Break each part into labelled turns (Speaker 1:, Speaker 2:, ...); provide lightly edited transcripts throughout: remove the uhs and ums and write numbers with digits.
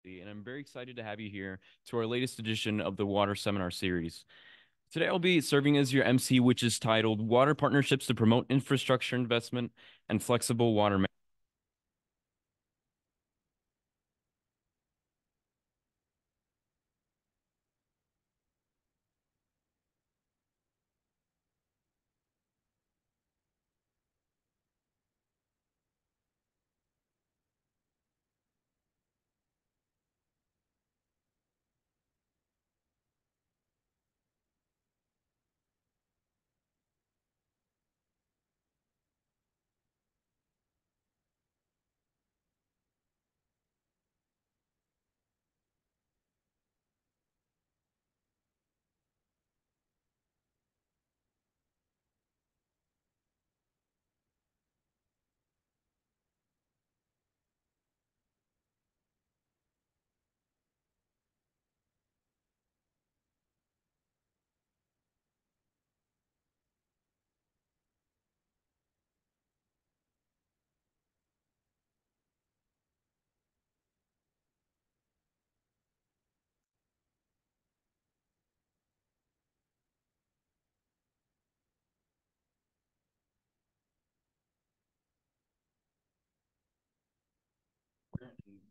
Speaker 1: and I'm very excited to have you here to our latest edition of the Water Seminar Series. Today, I'll be serving as your MC, which is titled Water Partnerships to Promote Infrastructure Investment and Flexible Water Management.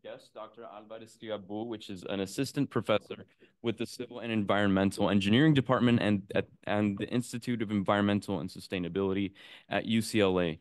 Speaker 1: Guest, Dr. Alvar Escriva-Bou, which is an assistant professor with the Civil and Environmental Engineering Department and the Institute of Environmental and Sustainability at UCLA.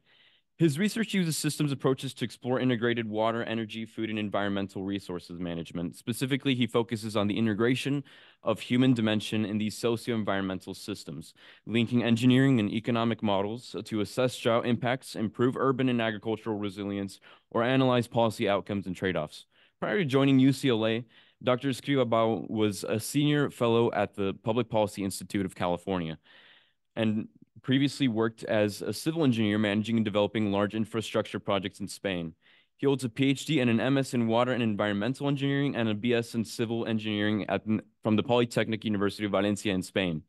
Speaker 1: His research uses systems approaches to explore integrated water, energy, food, and environmental resources management. Specifically, he focuses on the integration of human dimension in these socio-environmental systems, linking engineering and economic models to assess drought impacts, improve urban and agricultural resilience, or analyze policy outcomes and trade-offs. Prior to joining UCLA, Dr. Escriva-Bou was a senior fellow at the Public Policy Institute of California and previously worked as a civil engineer managing and developing large infrastructure projects in Spain. He holds a PhD and an MS in water and environmental engineering and a BS in civil engineering from the Polytechnic University of Valencia in Spain.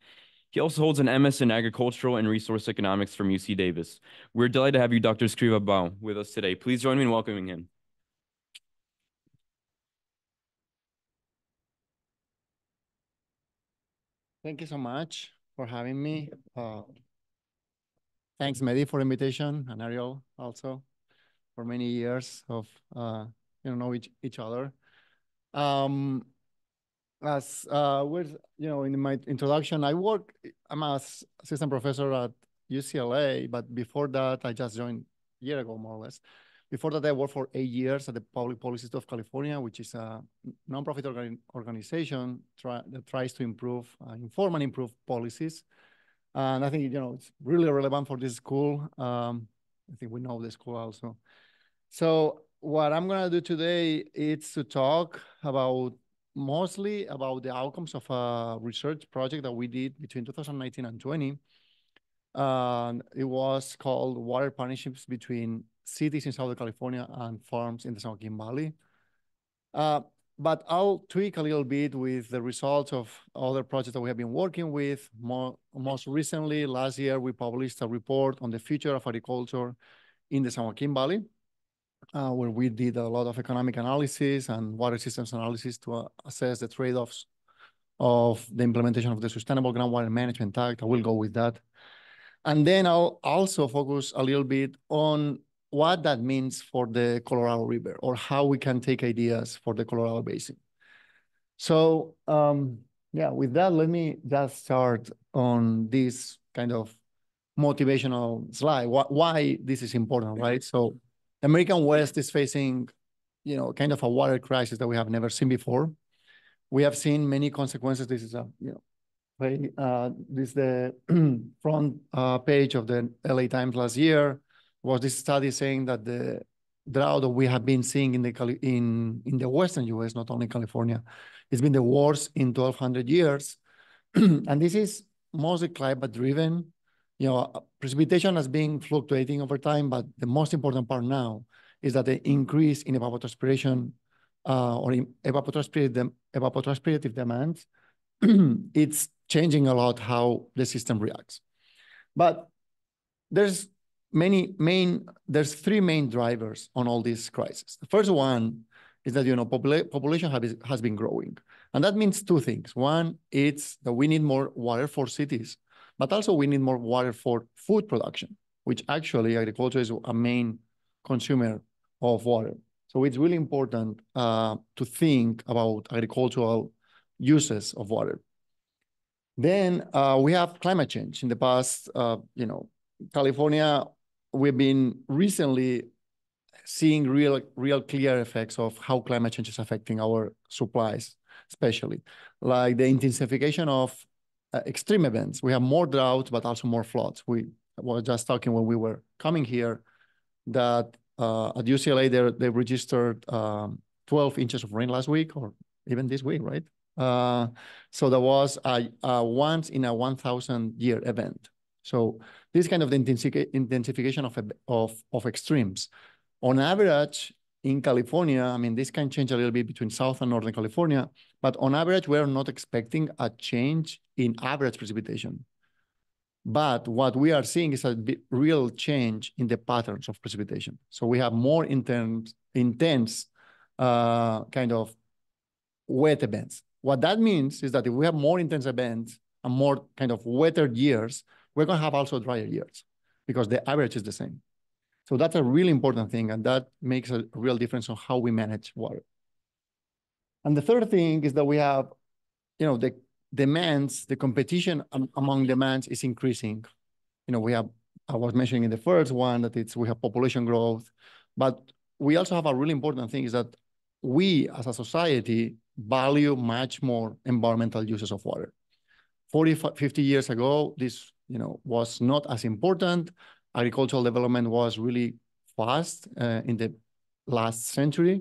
Speaker 1: He also holds an MS in agricultural and resource economics from UC Davis. We're delighted to have you, Dr. Escriva-Bou, with us today. Please join me in welcoming him.
Speaker 2: Thank you so much for having me. Thanks, Mehdi, for the invitation, and Ariel also for many years of know each other. As with in my introduction, I'm a assistant professor at UCLA, but before that, I just joined a year ago, more or less. Before that, I worked for 8 years at the Public Policy Institute of California, which is a nonprofit organization that tries to inform and improve policies. And I think, it's really relevant for this school. I think we know the school also. So what I'm going to do today is to talk mostly about the outcomes of a research project that we did between 2019 and 20. It was called Water Partnerships Between Cities in Southern California and Farms in the San Joaquin Valley. But I'll tweak a little bit with the results of other projects that we have been working with. Most recently, last year, we published a report on the future of agriculture in the San Joaquin Valley, where we did a lot of economic analysis and water systems analysis to assess the trade-offs of the implementation of the Sustainable Groundwater Management Act. I will go with that. And then I'll also focus a little bit on what that means for the Colorado River, or how we can take ideas for the Colorado Basin. So with that, let me just start on this kind of motivational slide, why this is important, right? So the American West is facing, kind of a water crisis that we have never seen before. We have seen many consequences. This is this is the front page of the LA Times last year. Was this study saying that the drought that we have been seeing in the Western US, not only California, it's been the worst in 1,200 years. And this is mostly climate driven. Precipitation has been fluctuating over time, but the most important part now is that the increase in evapotranspiration or in evapotranspirative demands, it's changing a lot how the system reacts. But there's three main drivers on all these crises. The first one is that, population has been growing. And that means two things. One, it's that we need more water for cities, but also we need more water for food production, which actually agriculture is a main consumer of water. So it's really important to think about agricultural uses of water. Then we have climate change. In the past, California, we've been recently seeing real clear effects of how climate change is affecting our supplies, especially like the intensification of extreme events. We have more droughts, but also more floods. We were just talking when we were coming here that at UCLA, they registered 12 inches of rain last week, or even this week, right? So there was a once in a 1,000-year event. So this kind of intensification of extremes. On average, in California, I mean, this can change a little bit between South and Northern California, but on average, we're not expecting a change in average precipitation. But what we are seeing is a real change in the patterns of precipitation. So we have more intense kind of wet events. What that means is that if we have more intense events and more kind of wetter years, we're going to have also drier years because the average is the same. So that's a really important thing, and that makes a real difference on how we manage water. And the third thing is that we have, the demands, the competition among demands is increasing. I was mentioning in the first one that we have population growth, but we also have a really important thing is that we as a society value much more environmental uses of water. 40, 50 years ago, this was not as important. Agricultural development was really fast in the last century,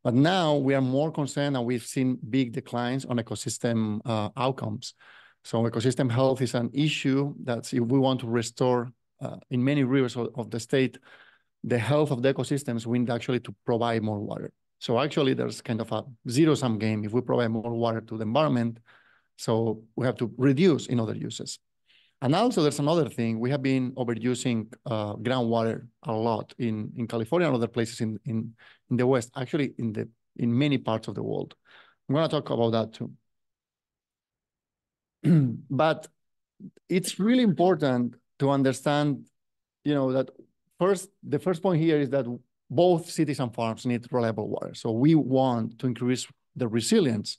Speaker 2: but now we are more concerned and we've seen big declines on ecosystem outcomes. So ecosystem health is an issue that if we want to restore in many rivers of the state, the health of the ecosystems, we need actually to provide more water. So actually there's kind of a zero-sum game if we provide more water to the environment. So we have to reduce in other uses. And also there's another thing, we have been overusing groundwater a lot in California and other places in the West, actually in many parts of the world. I'm gonna talk about that too. But it's really important to understand, that the first point here is that both cities and farms need reliable water. So we want to increase the resilience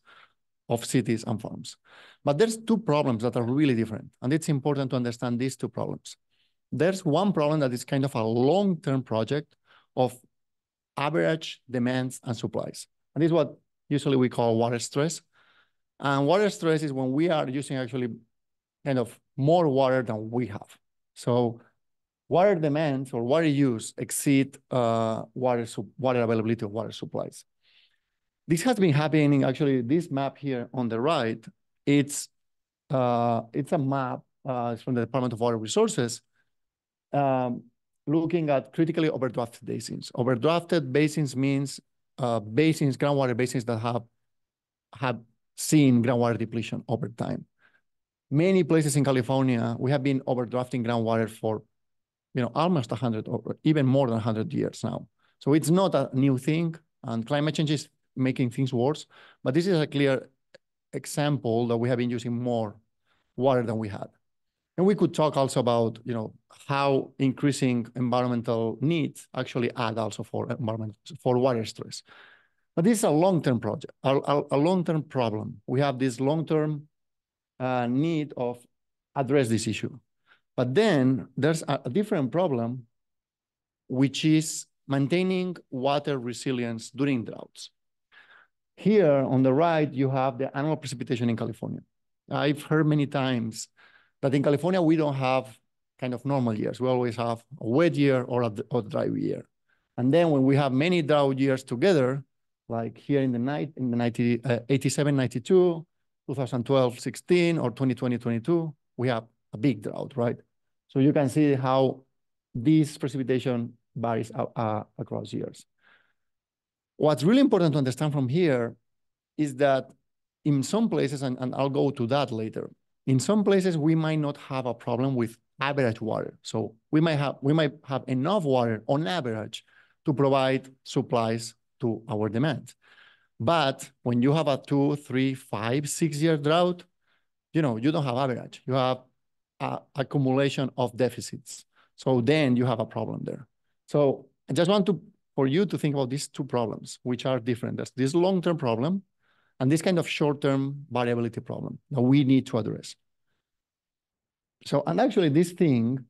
Speaker 2: of cities and farms. But there's two problems that are really different, and it's important to understand these two problems. There's one problem that is kind of a long-term project of average demands and supplies. And this is what usually we call water stress. And water stress is when we are using actually kind of more water than we have. So water demands or water use exceed water availability of water supplies. This has been happening, actually, this map here on the right, it's a map it's from the Department of Water Resources, looking at critically overdrafted basins. Overdrafted basins means groundwater basins that have seen groundwater depletion over time. Many places in California, we have been overdrafting groundwater for almost 100 or even more than 100 years now. So it's not a new thing, and climate change is making things worse, but this is a clear example that we have been using more water than we had. And we could talk also about, how increasing environmental needs actually add also for water stress. But this is a long-term project, a long-term problem. We have this long-term need of address this issue. But then there's a different problem, which is maintaining water resilience during droughts. Here on the right, you have the annual precipitation in California. I've heard many times that in California, we don't have kind of normal years. We always have a wet year or a dry year. And then when we have many drought years together, like here in the 87, 92, 2012, 16, or 2020, 22, we have a big drought, right? So you can see how this precipitation varies across years. What's really important to understand from here is that in some places, and I'll go to that later, in some places, we might not have a problem with average water. So we might have enough water on average to provide supplies to our demand. But when you have a 2, 3, 5, 6-year drought, you don't have average. You have accumulation of deficits. So then you have a problem there. So I just want for you to think about these two problems, which are different. There's this long-term problem and this kind of short-term variability problem that we need to address. So, and actually this thing,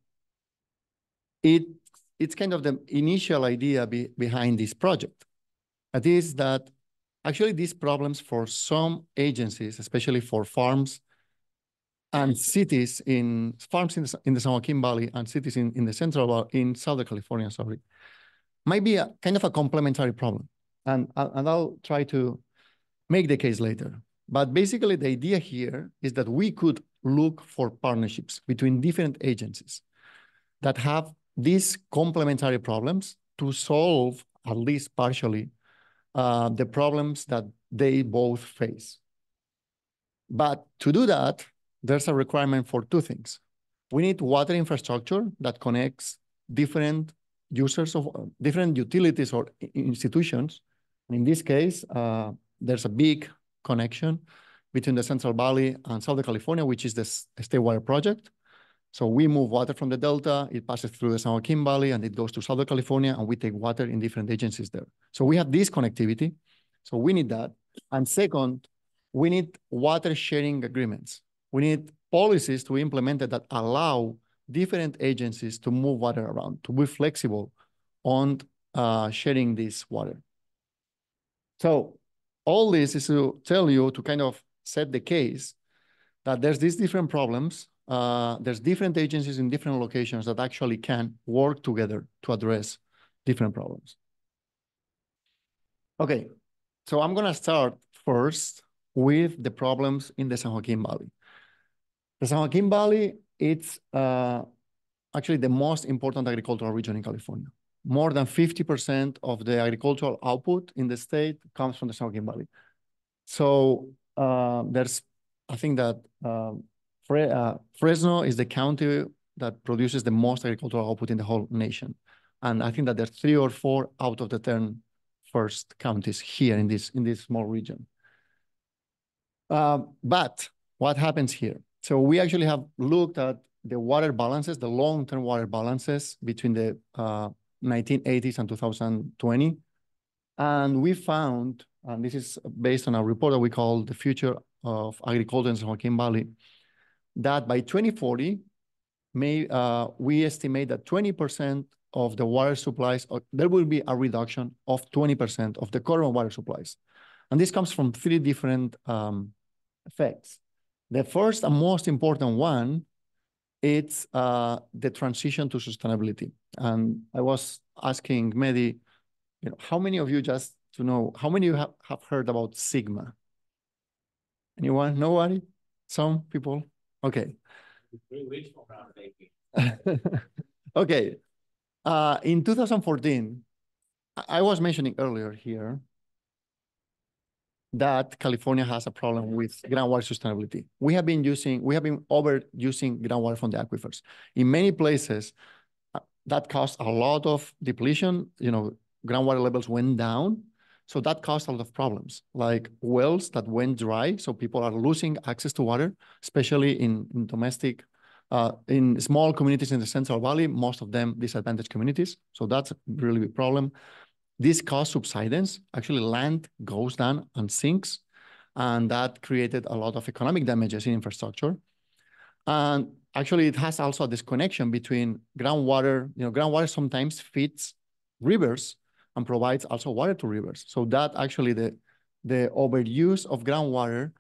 Speaker 2: it's kind of the initial idea behind this project. That is that actually these problems for some agencies, especially for farms and cities farms in the San Joaquin Valley and cities in the in Southern California, sorry, might be a kind of a complementary problem. And I'll try to make the case later. But basically the idea here is that we could look for partnerships between different agencies that have these complementary problems to solve, at least partially, the problems that they both face. But to do that, there's a requirement for two things. We need water infrastructure that connects different users of different utilities or institutions. And in this case, there's a big connection between the Central Valley and Southern California, which is the State Water Project. So we move water from the Delta, it passes through the San Joaquin Valley, and it goes to Southern California, and we take water in different agencies there. So we have this connectivity. So we need that. And second, we need water sharing agreements. We need policies to be implemented that allow different agencies to move water around, to be flexible on sharing this water. So all this is to tell you, to kind of set the case that there's these different problems. There's different agencies in different locations that actually can work together to address different problems. Okay, so I'm gonna start first with the problems in the San Joaquin Valley. The San Joaquin Valley, it's actually the most important agricultural region in California. More than 50% of the agricultural output in the state comes from the San Joaquin Valley. So I think that Fresno is the county that produces the most agricultural output in the whole nation. And I think that there's 3 or 4 out of the 10 first counties here in this small region. But what happens here? So we actually have looked at the water balances, the long-term water balances between the 1980s and 2020. And we found, and this is based on a report that we call The Future of Agriculture in San Joaquin Valley, that by 2040, we estimate that 20% of the water supplies, there will be a reduction of 20% of the current water supplies. And this comes from 3 different effects. The first and most important one, it's the transition to sustainability. And I was asking Mehdi, how many of you, just to know, how many of you have heard about Sigma? Anyone? Nobody? Some people? Okay.
Speaker 3: 3 weeks from now, maybe.
Speaker 2: Okay. In 2014, I was mentioning earlier here that California has a problem with groundwater sustainability. We have been overusing groundwater from the aquifers. In many places, that caused a lot of depletion. Groundwater levels went down. So that caused a lot of problems, like wells that went dry. So people are losing access to water, especially in in small communities in the Central Valley, most of them disadvantaged communities. So that's a really big problem. This caused subsidence. Actually, land goes down and sinks. And that created a lot of economic damages in infrastructure. And actually, it has also this connection between groundwater. Groundwater sometimes feeds rivers and provides also water to rivers. So that actually the overuse of groundwater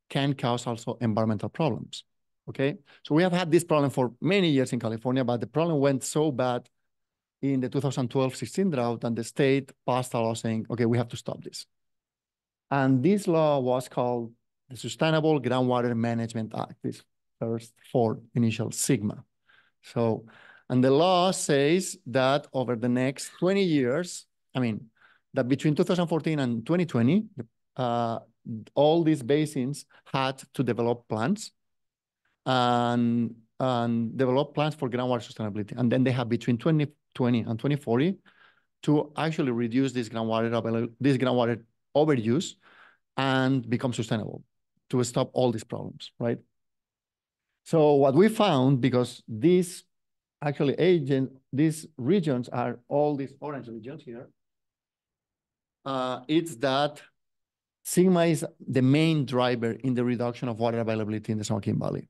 Speaker 2: can cause also environmental problems, okay? So we have had this problem for many years in California, but the problem went so bad in the 2012-16 drought, and the state passed a law saying, okay, we have to stop this. And this law was called the Sustainable Groundwater Management Act, this first 4 initial Sigma. So, and the law says that over the next 20 years, that between 2014 and 2020, all these basins had to develop plans and develop plans for groundwater sustainability. And then they have between 2020 and 2040 to actually reduce this groundwater overuse and become sustainable, to stop all these problems, right? So what we found, because these regions are all these orange regions here, it's that Sigma is the main driver in the reduction of water availability in the San Joaquin Valley.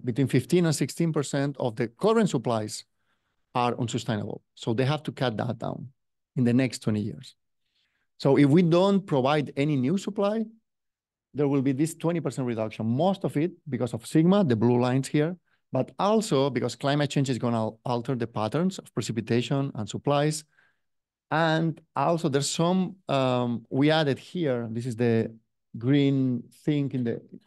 Speaker 2: Between 15 and 16% of the current supplies are unsustainable. So they have to cut that down in the next 20 years. So if we don't provide any new supply, there will be this 20% reduction, most of it because of Sigma, the blue lines here, but also because climate change is going to alter the patterns of precipitation and supplies. And also there's some, we added here, this is the green thing,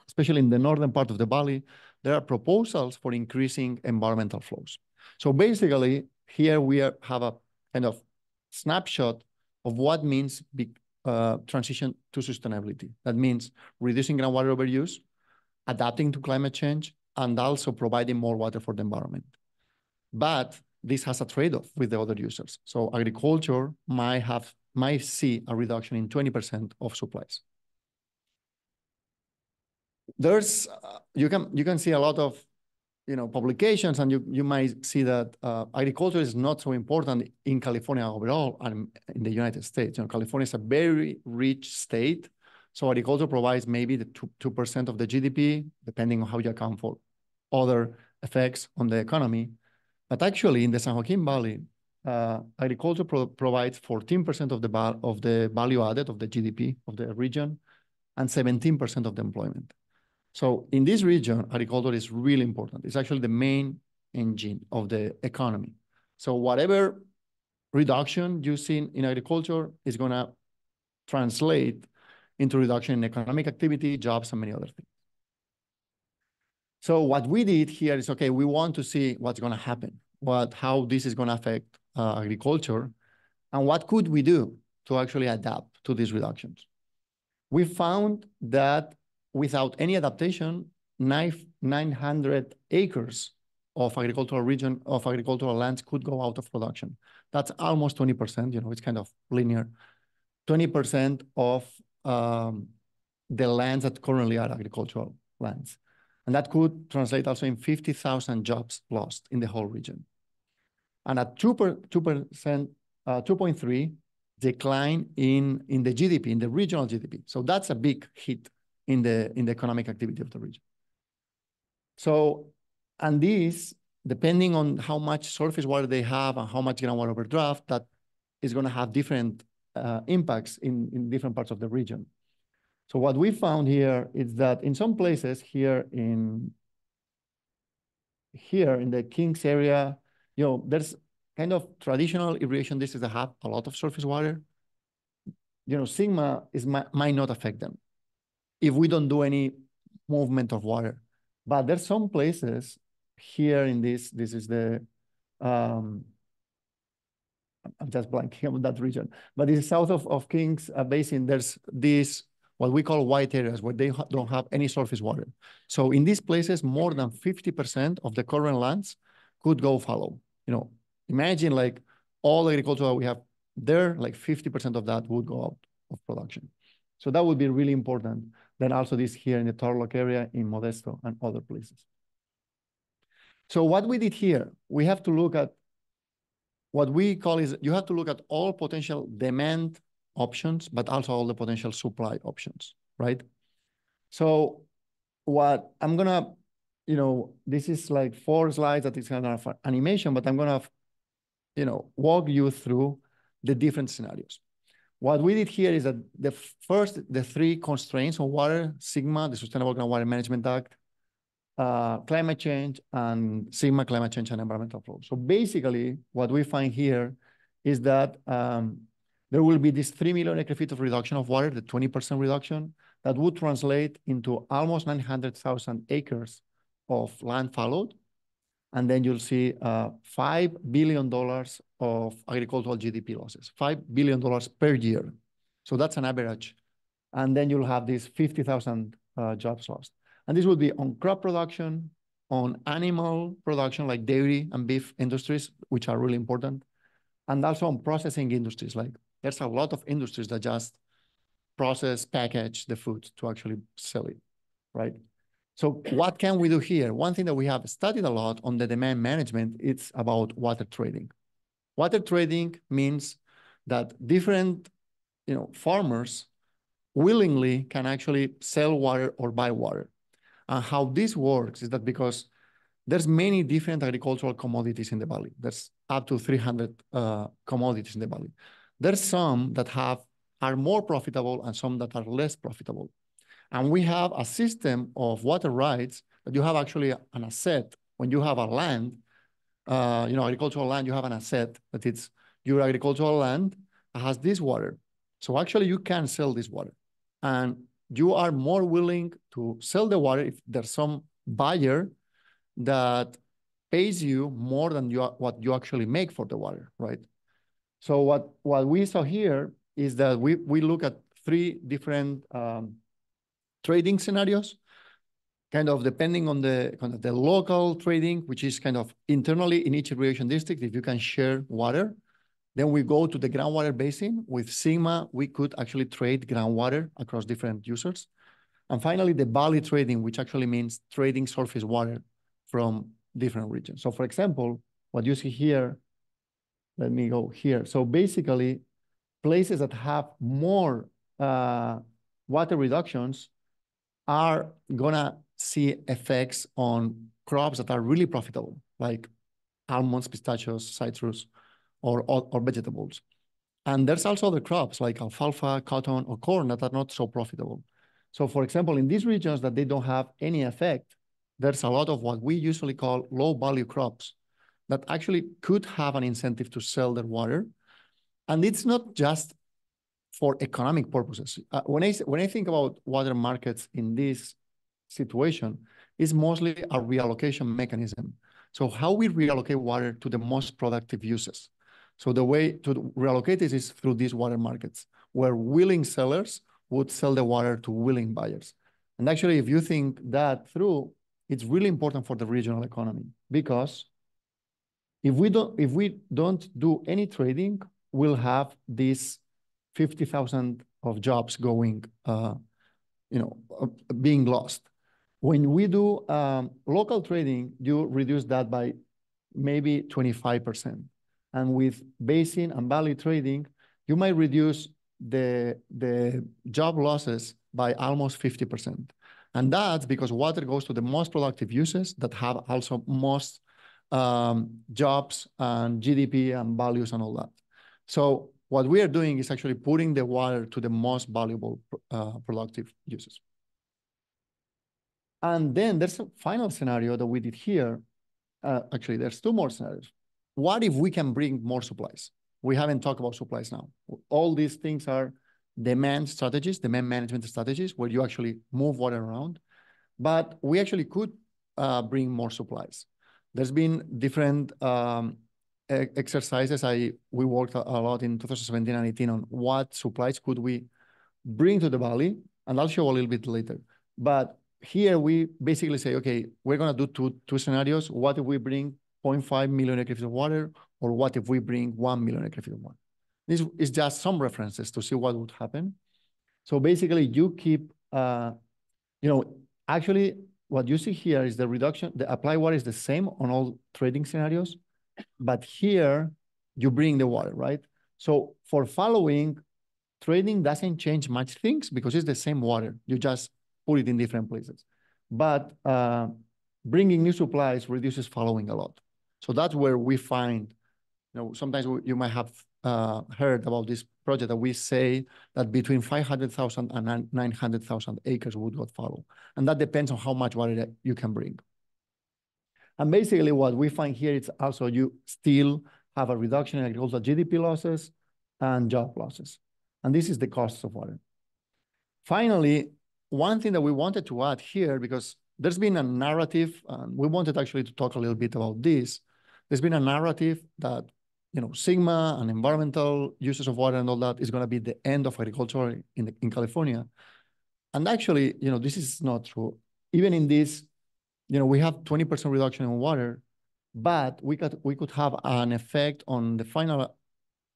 Speaker 2: especially in the northern part of the valley, there are proposals for increasing environmental flows. So basically, here we have a kind of snapshot of what means transition to sustainability. That means reducing groundwater overuse, adapting to climate change, and also providing more water for the environment. But this has a trade-off with the other users. So agriculture might see a reduction in 20% of supplies. There's you can see a lot of publications, and you might see that agriculture is not so important in California overall and in the United States. California is a very rich state, so agriculture provides maybe the 2% of the GDP, depending on how you account for other effects on the economy. But actually, in the San Joaquin Valley, agriculture provides 14% of the value added of the GDP of the region, and 17% of the employment. So in this region, agriculture is really important. It's actually the main engine of the economy. So whatever reduction you see in agriculture is going to translate into reduction in economic activity, jobs, and many other things. So what we did here is, okay, we want to see what's going to happen, how this is going to affect agriculture, and what could we do to actually adapt to these reductions. We found that without any adaptation, 900 acres of agricultural lands could go out of production. That's almost 20%, it's kind of linear. 20% of the lands that currently are agricultural lands. And that could translate also in 50,000 jobs lost in the whole region. And a 2.3 decline in the GDP, in the regional GDP. So that's a big hit in the economic activity of the region. So, and this, depending on how much surface water they have and how much groundwater overdraft, that is going to have different impacts in different parts of the region. So what we found here is that in some places here in the Kings area, there's kind of traditional irrigation districts that have a lot of surface water. Sigma might not affect them if we don't do any movement of water. But there's some places here in this is the, I'm just blanking on that region, but it's south of Kings Basin, there's this, what we call white areas where they don't have any surface water. So in these places, more than 50% of the current lands could go fallow. Imagine like all agriculture that we have there, like 50% of that would go out of production. So that would be really important. Then also this here in the Turlock area, in Modesto and other places. So what we did here, we have to look at what we call you have to look at all potential demand options, but also all the potential supply options, right? So what I'm gonna, this is like 4 slides that is kind of animation, but I'm gonna, walk you through the different scenarios. What we did here is that the 3 constraints on water, Sigma, the Sustainable Groundwater Management Act, climate change, and Sigma, climate change and environmental flow. So basically, what we find here is that there will be this 3 million acre-feet of reduction of water, the 20% reduction, that would translate into almost 900,000 acres of land fallowed. And then you'll see $5 billion of agricultural GDP losses, $5 billion per year. So that's an average. And then you'll have these 50,000 jobs lost. And this will be on crop production, on animal production like dairy and beef industries, which are really important, And also on processing industries, like there's a lot of industries that just process, package the food to actually sell it, right? So what can we do here? One thing that we have studied a lot on the demand management, it's about water trading. Water trading means that different, farmers willingly can actually sell water or buy water. And how this works is that because there's many different agricultural commodities in the valley. There's up to 300 commodities in the valley. There's some that are more profitable and some that are less profitable. And we have a system of water rights that you have actually an asset. When you have a land, agricultural land, you have an asset that it's your agricultural land that has this water. So actually you can sell this water. And you are more willing to sell the water if there's some buyer that pays you more than what you actually make for the water, right? So what we saw here is that we look at three different trading scenarios, kind of depending on the local trading, which is kind of internally in each irrigation district, if you can share water. Then we go to the groundwater basin. With Sigma, we could actually trade groundwater across different users. And finally, the valley trading, which actually means trading surface water from different regions. So for example, what you see here, let me go here. So basically, places that have more water reductions are gonna see effects on crops that are really profitable, like almonds, pistachios, citrus, or vegetables. And there's also other crops like alfalfa, cotton, or corn that are not so profitable. So for example, in these regions that they don't have any effect, there's a lot of what we usually call low value crops that actually could have an incentive to sell their water. And it's not just for economic purposes. When I think about water markets in this situation, it's mostly a reallocation mechanism. So how we reallocate water to the most productive uses. So the way to reallocate this is through these water markets, where willing sellers would sell the water to willing buyers. And actually, if you think that through, it's really important for the regional economy, because if we don't do any trading, we'll have these 50,000 of jobs going, being lost. When we do local trading, you reduce that by maybe 25%. And with basin and valley trading, you might reduce the job losses by almost 50%. And that's because water goes to the most productive uses that have also most jobs and GDP and values and all that. So what we are doing is actually putting the water to the most valuable productive uses. And then there's a final scenario that we did here. Actually, there's two more scenarios. What if we can bring more supplies? We haven't talked about supplies now. All these things are demand strategies, demand management strategies, where you actually move water around. But we actually could bring more supplies. There's been different exercises. We worked a lot in 2017 and 18 on what supplies could we bring to the valley, and I'll show a little bit later. But here we basically say, okay, we're gonna do two scenarios. What if we bring 0.5 million acre feet of water, or what if we bring 1 million acre feet of water? This is just some references to see what would happen. So basically you keep, actually what you see here is the reduction, the applied water is the same on all trading scenarios, but here you bring the water, right? So for following, trading doesn't change much things because it's the same water. You just put it in different places. But bringing new supplies reduces following a lot. So that's where we find, sometimes you might have heard about this project that we say that between 500,000 and 900,000 acres would not follow. And that depends on how much water you can bring. And basically what we find here is also you still have a reduction in agricultural GDP losses and job losses. And this is the cost of water. Finally, one thing that we wanted to add here, because there's been a narrative, and we wanted actually to talk a little bit about this. There's been a narrative that, Sigma and environmental uses of water and all that is going to be the end of agriculture in California. And actually, this is not true. Even in this, we have 20% reduction in water, but we could have an effect on the final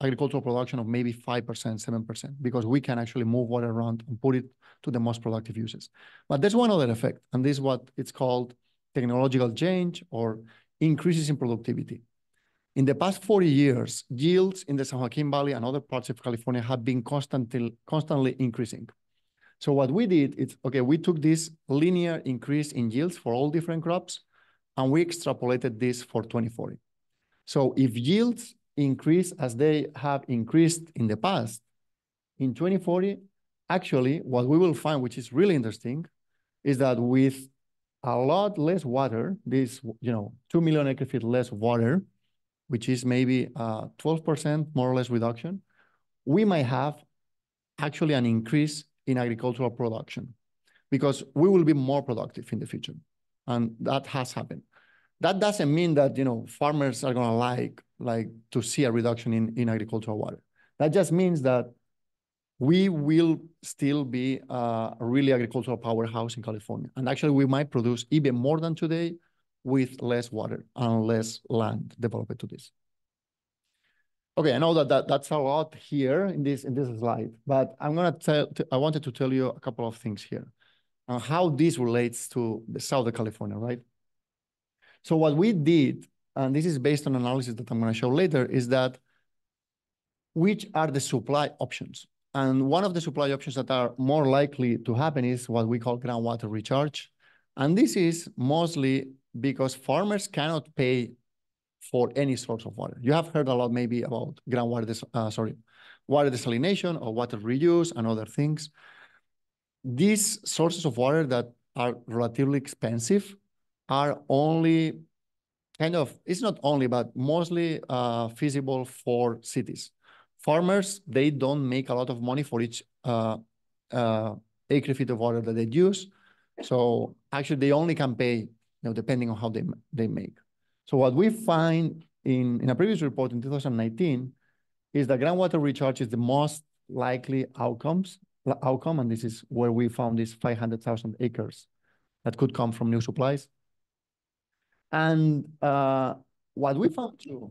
Speaker 2: agricultural production of maybe 5%, 7%, because we can actually move water around and put it to the most productive uses. But there's one other effect, and this is what it's called technological change or increases in productivity. In the past 40 years, yields in the San Joaquin Valley and other parts of California have been constantly increasing. So what we did is, okay, we took this linear increase in yields for all different crops, and we extrapolated this for 2040. So if yields increase as they have increased in the past, in 2040, actually, what we will find, which is really interesting, is that with a lot less water, this, 2 million acre-feet less water, which is maybe 12% more or less reduction, we might have actually an increase in agricultural production because we will be more productive in the future. And that has happened. That doesn't mean that, farmers are going to like to see a reduction in agricultural water. That just means that we will still be a really agricultural powerhouse in California. And actually, we might produce even more than today with less water and less land developed to this. Okay, I know that's a lot here in this slide, but I wanted to tell you a couple of things here on how this relates to the Southern California, right? So what we did, and this is based on analysis that I'm going to show later, is that which are the supply options. And one of the supply options that are more likely to happen is what we call groundwater recharge. And this is mostly because farmers cannot pay for any source of water. You have heard a lot maybe about water desalination or water reuse and other things. These sources of water that are relatively expensive are only it's not only, but mostly feasible for cities. Farmers, they don't make a lot of money for each acre-feet of water that they use. So actually they only can pay, depending on how they make. So what we find in a previous report in 2019 is that groundwater recharge is the most likely outcome, and this is where we found these 500,000 acres that could come from new supplies. And what we found too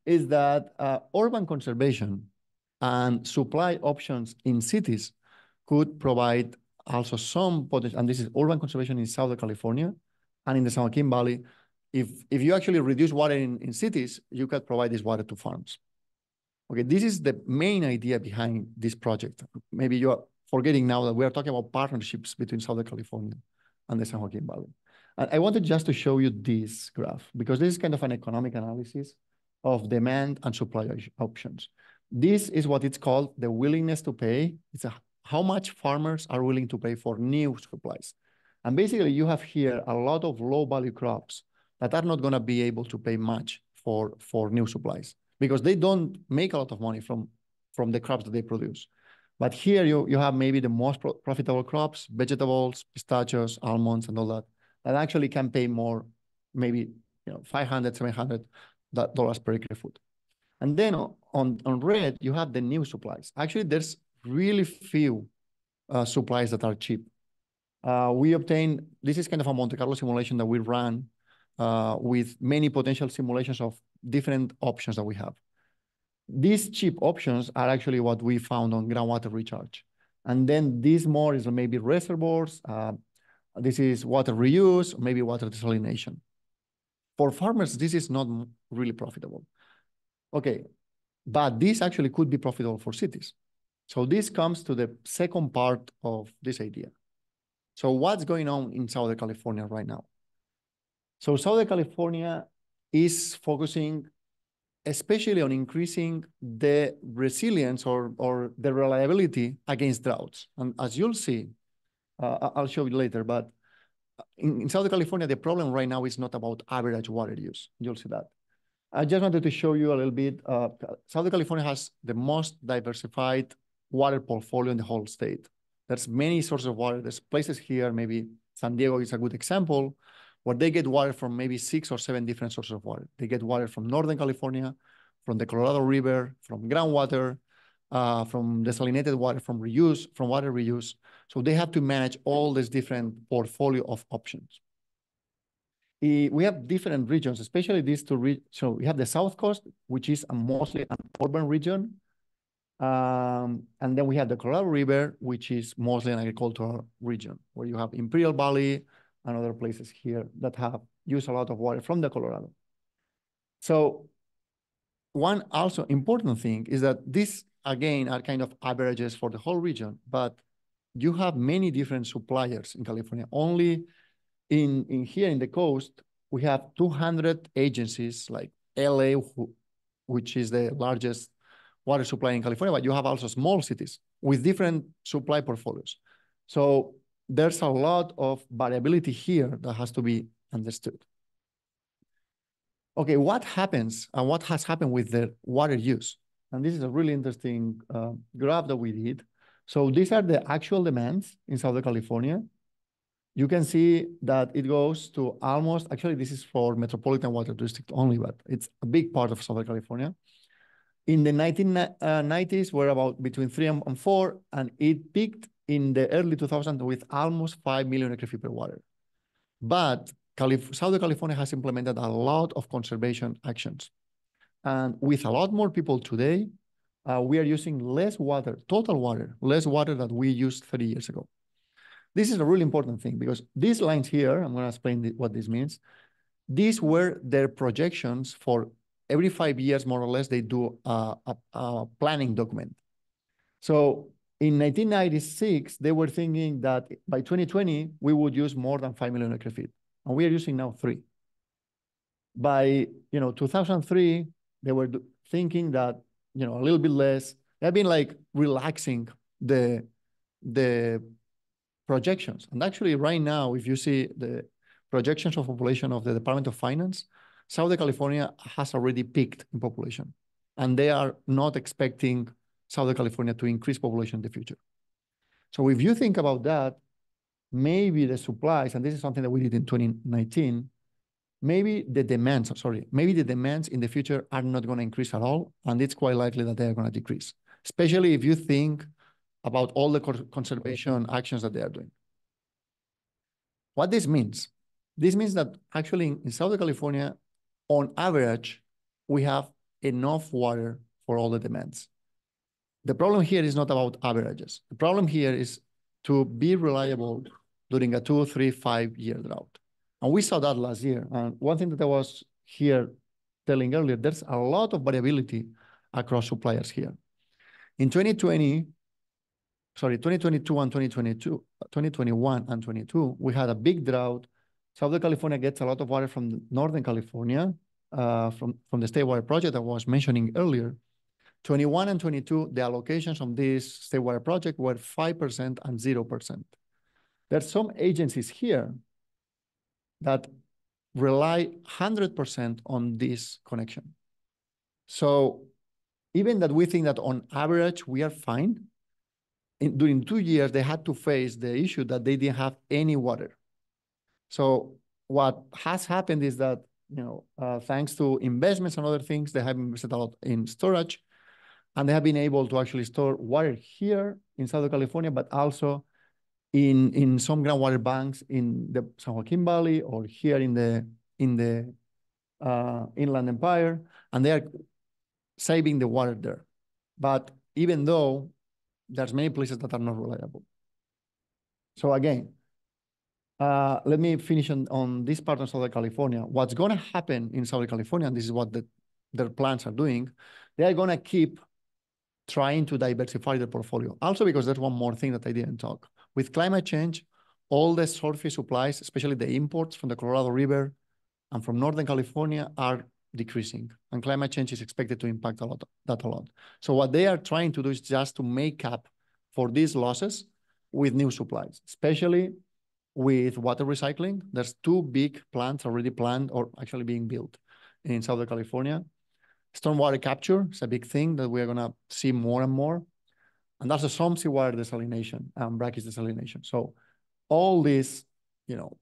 Speaker 2: is that urban conservation and supply options in cities could provide also some potential, and this is urban conservation in Southern California and in the San Joaquin Valley. If you actually reduce water in cities, you could provide this water to farms. Okay, this is the main idea behind this project. Maybe you are forgetting now that we are talking about partnerships between Southern California and the San Joaquin Valley. And I wanted just to show you this graph because this is kind of an economic analysis of demand and supply options. This is what it's called the willingness to pay. It's how much farmers are willing to pay for new supplies. And basically you have here a lot of low value crops that are not going to be able to pay much for new supplies because they don't make a lot of money from the crops that they produce. But here you have maybe the most profitable crops, vegetables, pistachios, almonds, and all that actually can pay more, maybe $500, $700 per acre foot. And then on red, you have the new supplies. Actually, there's really few supplies that are cheap. We obtain, this is kind of a Monte Carlo simulation that we ran with many potential simulations of different options that we have. These cheap options are actually what we found on groundwater recharge. And then this more is maybe reservoirs. This is water reuse, maybe water desalination. For farmers, this is not really profitable. Okay, but this actually could be profitable for cities. So this comes to the second part of this idea. So what's going on in Southern California right now? So Southern California is focusing especially on increasing the resilience or the reliability against droughts. And as you'll see, I'll show you later, but in Southern California, the problem right now is not about average water use. You'll see that. I just wanted to show you a little bit. Southern California has the most diversified water portfolio in the whole state. There's many sources of water. There's places here, maybe San Diego is a good example, where they get water from maybe 6 or 7 different sources of water. They get water from Northern California, from the Colorado River, from groundwater, from desalinated water, from water reuse. So they have to manage all this different portfolio of options. we have different regions, especially these two regions. So we have the South Coast, which is mostly an urban region. And then we have the Colorado River, which is mostly an agricultural region, where you have Imperial Valley and other places here that have used a lot of water from the Colorado. So one also important thing is that these, again, are kind of averages for the whole region, but you have many different suppliers in California. Only in here in the coast, we have 200 agencies like LA, which is the largest water supply in California, but you have also small cities with different supply portfolios. So there's a lot of variability here that has to be understood. Okay, what happens and what has happened with the water use? And this is a really interesting graph that we did. So these are the actual demands in Southern California. You can see that it goes to almost, actually this is for metropolitan water district only, but it's a big part of Southern California. In the 1990s, we're about between 3 and 4, and it peaked in the early 2000s with almost 5 million acre feet per water. But Southern California has implemented a lot of conservation actions. And with a lot more people today, we are using less water, total water, less water than we used 30 years ago. This is a really important thing because these lines here, I'm going to explain what this means. These were their projections for every 5 years, more or less, they do a planning document. So in 1996, they were thinking that by 2020, we would use more than 5 million acre feet. And we are using now 3. By 2003, they were thinking that a little bit less. They've been like relaxing the projections. And actually right now, if you see the projections of population of the Department of Finance, Southern California has already peaked in population. And they are not expecting Southern California to increase population in the future. So if you think about that, maybe the supplies, and this is something that we did in 2019, maybe the demands in the future are not going to increase at all, and it's quite likely that they are going to decrease, especially if you think about all the conservation actions that they are doing. What this means? This means that actually in Southern California, on average, we have enough water for all the demands. The problem here is not about averages. The problem here is to be reliable during a 2, 3, 5-year drought. And we saw that last year. And one thing that I was here telling earlier, there's a lot of variability across suppliers here. In 2022 and 2021 and 22, we had a big drought. Southern California gets a lot of water from Northern California, from the State Water Project I was mentioning earlier. 21 and 22, the allocations from this State Water Project were 5% and 0%. There's some agencies here that rely 100% on this connection. So even that we think that on average we are fine, during 2 years, they had to face the issue that they didn't have any water. So what has happened is that, thanks to investments and other things, they have invested a lot in storage, and they have been able to actually store water here in Southern California, but also in some groundwater banks in the San Joaquin Valley or here in the Inland Empire, and they are saving the water there. But even though there's many places that are not reliable. So again, let me finish on this part of Southern California. What's going to happen in Southern California, and this is what their plans are doing, they are going to keep trying to diversify their portfolio. Also because there's one more thing that I didn't talk. With climate change, all the surface supplies, especially the imports from the Colorado River and from Northern California, are decreasing, and climate change is expected to impact a lot. So what they are trying to do is just to make up for these losses with new supplies, especially with water recycling. There's 2 big plants already planned or actually being built in Southern California. Stormwater capture is a big thing that we're going to see more and more. And also some seawater desalination and brackish desalination. So all this,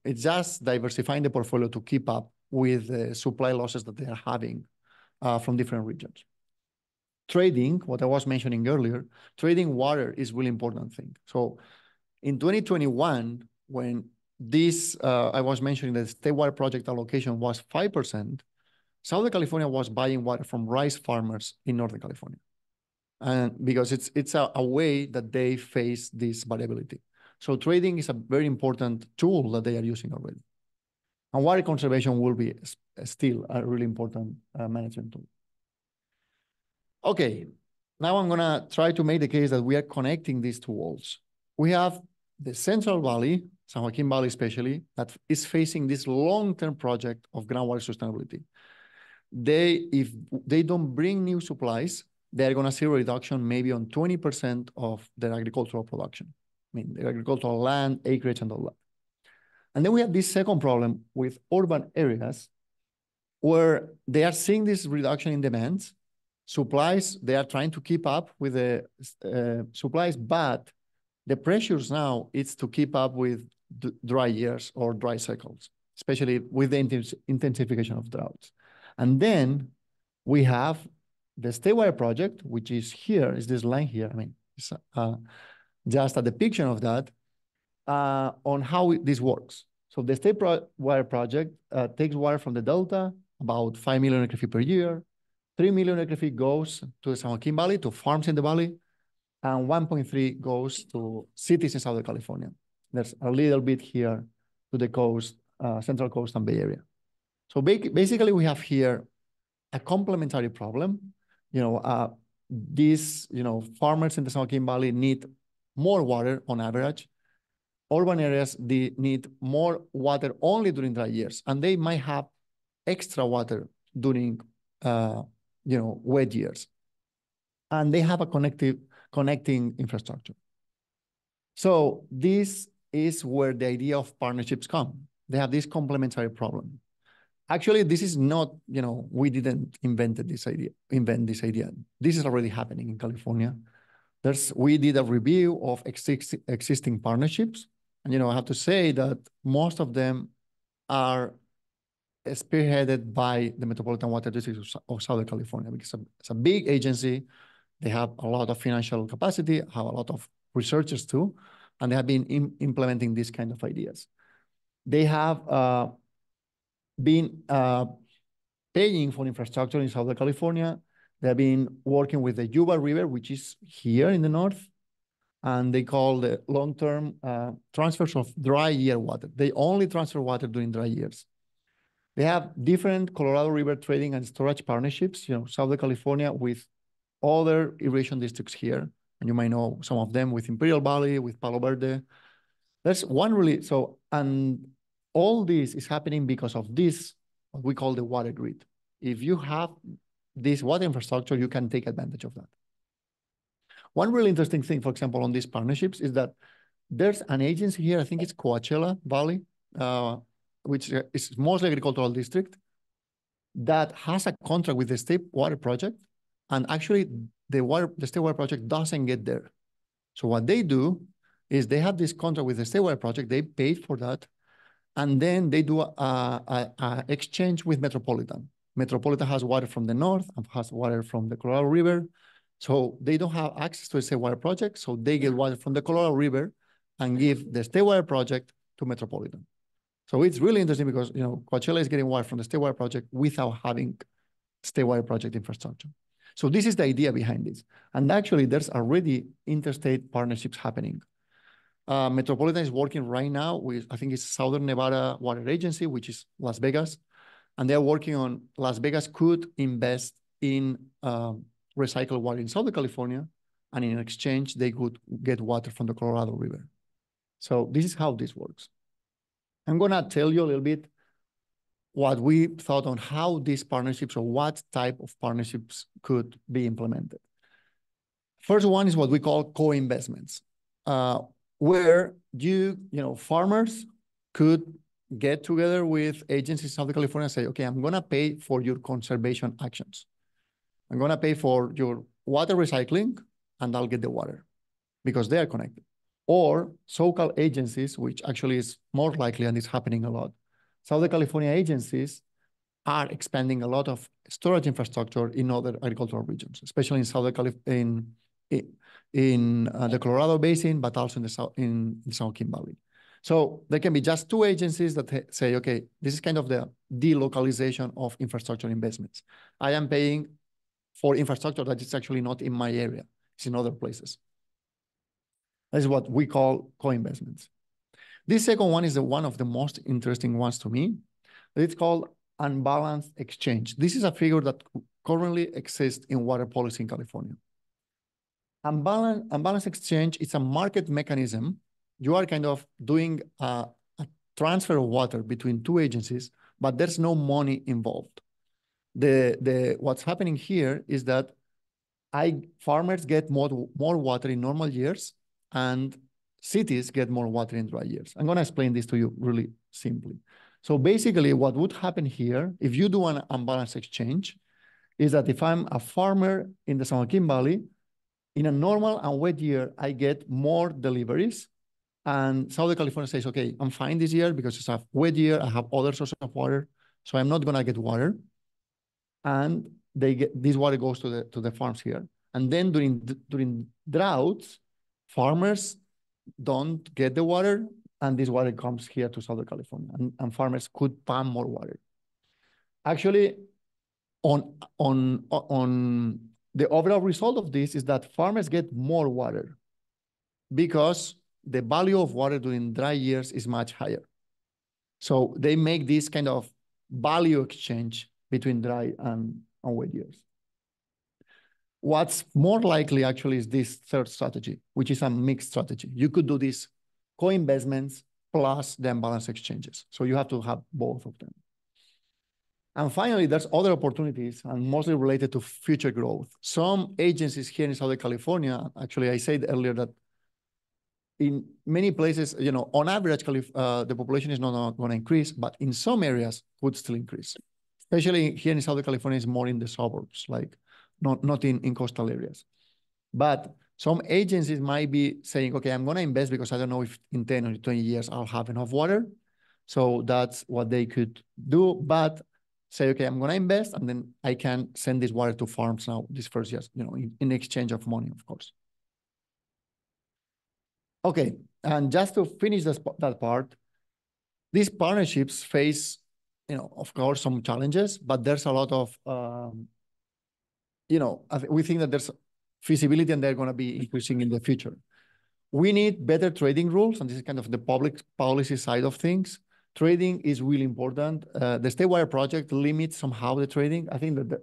Speaker 2: it's just diversifying the portfolio to keep up with the supply losses that they are having from different regions. Trading, what I was mentioning earlier, trading water is really important thing. So in 2021, when this, I was mentioning that state water project allocation was 5%. Southern California was buying water from rice farmers in Northern California. And because it's a way that they face this variability. So trading is a very important tool that they are using already. And water conservation will be still a really important management tool. Okay, now I'm gonna try to make the case that we are connecting these two walls. We have the Central Valley, San Joaquin Valley especially, that is facing this long-term project of groundwater sustainability. If they don't bring new supplies, they're gonna see a reduction maybe on 20% of their agricultural production. I mean, the agricultural land, acreage, and all that. And then we have this second problem with urban areas where they are seeing this reduction in demands. Supplies, they are trying to keep up with the supplies, but the pressures now is to keep up with dry years or dry cycles, especially with the intensification of droughts. And then we have the statewide project, which is here, is this line here. I mean, it's just a depiction of that on how this works. So the statewide project takes water from the Delta, about 5 million acre feet per year. 3 million acre feet goes to the San Joaquin Valley, to farms in the valley, and 1.3 goes to cities in Southern California. There's a little bit here to the coast, Central Coast and Bay Area. So basically we have here a complementary problem. These, farmers in the San Joaquin Valley need more water on average. Urban areas, they need more water only during dry years, and they might have extra water during wet years. And they have a connecting infrastructure. So this is where the idea of partnerships come. They have this complementary problem. Actually, this is not, we didn't invent this idea. This is already happening in California. We did a review of existing partnerships. And, I have to say that most of them are spearheaded by the Metropolitan Water District of Southern California, because it's a big agency. They have a lot of financial capacity, have a lot of researchers too, and they have been implementing these kind of ideas. They have been paying for infrastructure in Southern California. They've been working with the Yuba River, which is here in the north, and they call the long-term transfers of dry year water. They only transfer water during dry years. They have different Colorado River trading and storage partnerships, Southern California with other irrigation districts here. And you might know some of them with Imperial Valley, with Palo Verde. There's one really, and all this is happening because of this, what we call the water grid. If you have this water infrastructure, you can take advantage of that. One really interesting thing, for example, on these partnerships is that there's an agency here, I think it's Coachella Valley, which is mostly agricultural district, that has a contract with the state water project, and actually the state water project doesn't get there. So what they do is they have this contract with the state water project, they paid for that, and then they do a exchange with Metropolitan. Metropolitan has water from the north and has water from the Colorado River. So they don't have access to the state water project, so they get water from the Colorado River and give the state water project to Metropolitan. So it's really interesting because, Coachella is getting water from the state water project without having state water project infrastructure. So this is the idea behind this. And actually, there's already interstate partnerships happening. Metropolitan is working right now with, I think it's Southern Nevada Water Agency, which is Las Vegas. And they're working on Las Vegas could invest in recycled water in Southern California. And in exchange, they could get water from the Colorado River. So this is how this works. I'm going to tell you a little bit what we thought on how these partnerships or what type of partnerships could be implemented. First one is what we call co-investments, where farmers could get together with agencies in Southern California and say, okay, I'm going to pay for your conservation actions. I'm going to pay for your water recycling, and I'll get the water because they are connected. Or so-called agencies, which actually is more likely, and it's happening a lot. Southern California agencies are expanding a lot of storage infrastructure in other agricultural regions, especially in Southern California, in the Colorado Basin, but also in the San Joaquin Valley. So there can be just two agencies that say, okay, this is kind of the delocalization of infrastructure investments. I am paying for infrastructure that is actually not in my area. It's in other places. That is what we call co-investments. This second one is one of the most interesting ones to me. It's called unbalanced exchange. This is a figure that currently exists in water policy in California. Unbalanced exchange is a market mechanism. You are kind of doing a transfer of water between two agencies, but there's no money involved. What's happening here is that farmers get more water in normal years, and cities get more water in dry years. I'm going to explain this to you really simply. So basically, what would happen here, if you do an unbalanced exchange, is that if I'm a farmer in the San Joaquin Valley, in a normal and wet year, I get more deliveries. And Southern California says, okay, I'm fine this year because it's a wet year. I have other sources of water, so I'm not going to get water. And this water goes to the farms here. And then during droughts, farmers don't get the water, and this water comes here to Southern California, and farmers could pump more water. Actually, on the overall result of this is that farmers get more water because the value of water during dry years is much higher. So they make this kind of value exchange between dry and wet years. What's more likely actually is this third strategy, which is a mixed strategy. You could do this co-investments plus the unbalanced exchanges. So you have to have both of them. And finally, there's other opportunities and mostly related to future growth. Some agencies here in Southern California, actually, I said earlier that in many places, on average, the population is not going to increase, but in some areas would still increase. Especially here in Southern California, is more in the suburbs, like not in coastal areas. But some agencies might be saying, okay, I'm going to invest because I don't know if in 10 or 20 years I'll have enough water. So that's what they could do. But say, okay, I'm going to invest, and then I can send this water to farms now, these first years, in exchange of money, of course. Okay, and just to finish that part, these partnerships face, of course, some challenges, but there's a lot of, we think that there's feasibility and they're going to be increasing in the future. We need better trading rules, and this is kind of the public policy side of things. Trading is really important. The State Water Project limits somehow the trading. I think that,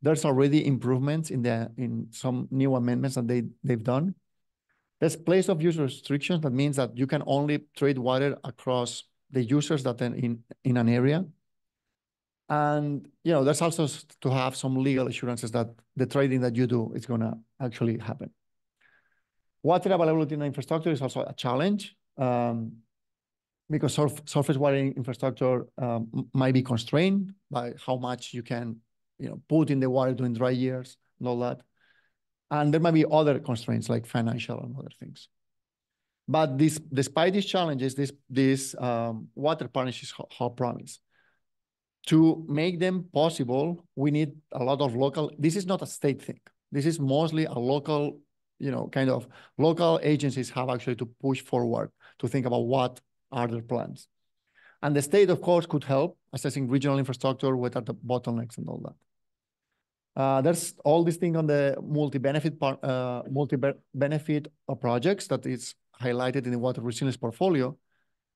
Speaker 2: there's already improvements in some new amendments that they've done. There's place of use restrictions. That means that you can only trade water across the users that are in an area. And, there's also to have some legal assurances that the trading that you do is going to actually happen. Water availability in the infrastructure is also a challenge because surface water infrastructure might be constrained by how much you can, put in the water during dry years and all that. And there might be other constraints like financial and other things. But despite these challenges, these water partnerships have promise. To make them possible, we need a lot of this is not a state thing. This is mostly a local, kind of local agencies have actually to push forward to think about what are their plans. And the state, of course, could help assessing regional infrastructure, what are the bottlenecks and all that. There's all this thing on the multi-benefit projects that is highlighted in the water resilience portfolio.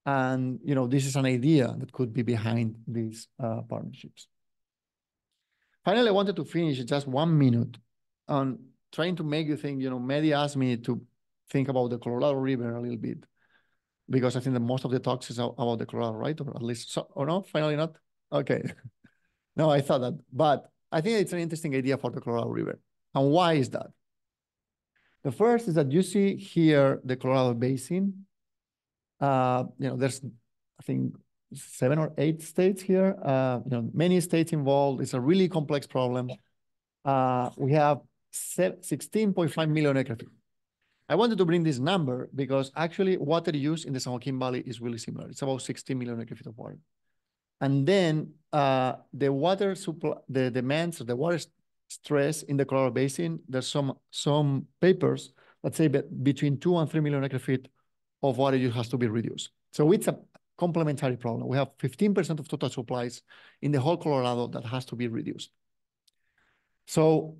Speaker 2: And, this is an idea that could be behind these partnerships. Finally, I wanted to finish just 1 minute on trying to make you think, Mehdi asked me to think about the Colorado River a little bit, because I think that most of the talks is about the Colorado, right? Or at least, or no, finally not? Okay. No, I thought that, but I think it's an interesting idea for the Colorado River. And why is that? The first is that you see here the Colorado Basin. There's, I think, 7 or 8 states here. Many states involved. It's a really complex problem. We have 16.5 million acre feet. I wanted to bring this number because actually water use in the San Joaquin Valley is really similar. It's about 16 million acre feet of water. And then the water supply, the demands, the water stress in the Colorado Basin, there's some papers that say that between 2 and 3 million acre feet of water use has to be reduced. So it's a complementary problem. We have 15% of total supplies in the whole Colorado that has to be reduced. So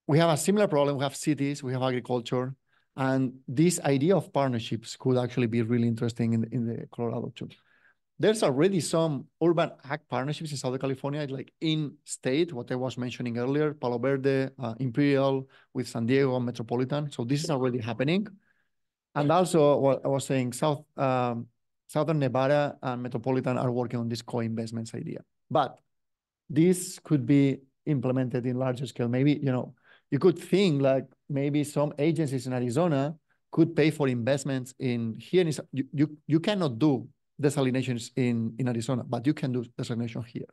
Speaker 2: we have a similar problem. We have cities, we have agriculture, and this idea of partnerships could actually be really interesting in the Colorado too. There's already some urban ag partnerships in Southern California, like in state, what I was mentioning earlier, Palo Verde, Imperial, with San Diego Metropolitan. So this is already happening. And also what I was saying, Southern Nevada and Metropolitan are working on this co-investments idea. But this could be implemented in larger scale. Maybe, you could think like maybe some agencies in Arizona could pay for investments in here. You cannot do desalinations in Arizona, but you can do desalination here.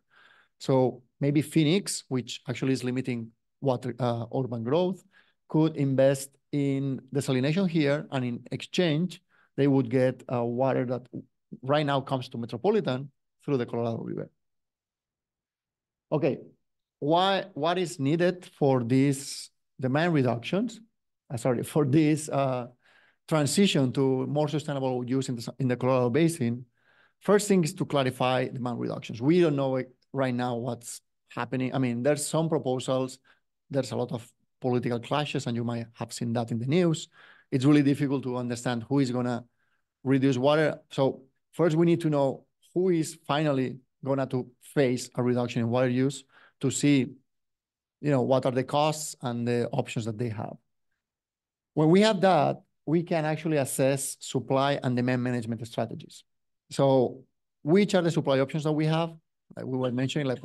Speaker 2: So maybe Phoenix, which actually is limiting water urban growth, could invest in desalination here, and in exchange, they would get water that right now comes to Metropolitan through the Colorado River. Okay, what is needed for these demand reductions? For this transition to more sustainable use in the Colorado Basin. First thing is to clarify demand reductions. We don't know right now what's happening. I mean, there's some proposals. There's a lot of political clashes, and you might have seen that in the news. It's really difficult to understand who is going to reduce water. So first, we need to know who is finally going to face a reduction in water use to see, what are the costs and the options that they have. When we have that, we can actually assess supply and demand management strategies. So which are the supply options that we have? Like we were mentioning, like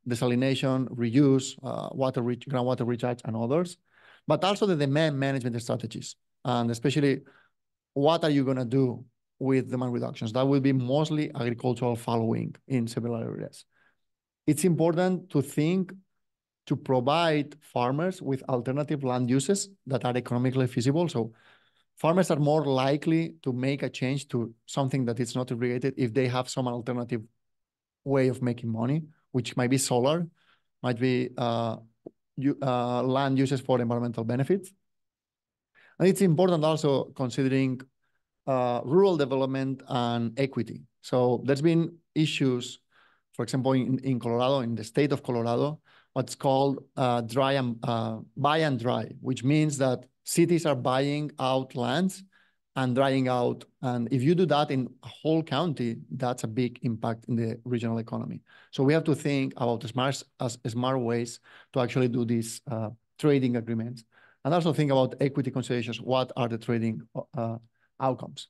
Speaker 2: desalination, reuse, groundwater recharge, and others, but also the demand management strategies. And especially, what are you going to do with demand reductions? That will be mostly agricultural following in several areas. It's important to think to provide farmers with alternative land uses that are economically feasible. So farmers are more likely to make a change to something that is not irrigated if they have some alternative way of making money, which might be solar, might be land uses for environmental benefits. And it's important also considering rural development and equity. So there's been issues, for example, in Colorado, in the state of Colorado, what's called buy and dry, which means that cities are buying out lands and drying out. And if you do that in a whole county, that's a big impact in the regional economy. So we have to think about smart ways to actually do these trading agreements, and also think about equity considerations. What are the trading outcomes?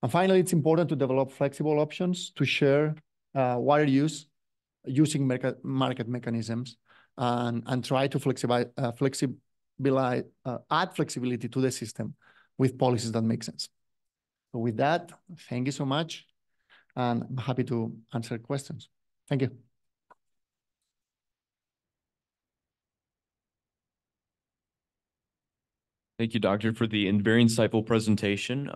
Speaker 2: And finally, it's important to develop flexible options to share water use using market mechanisms, and try to add flexibility to the system with policies that make sense. So with that, thank you so much, and I'm happy to answer questions. Thank you.
Speaker 1: Thank you, Doctor, for the very insightful presentation.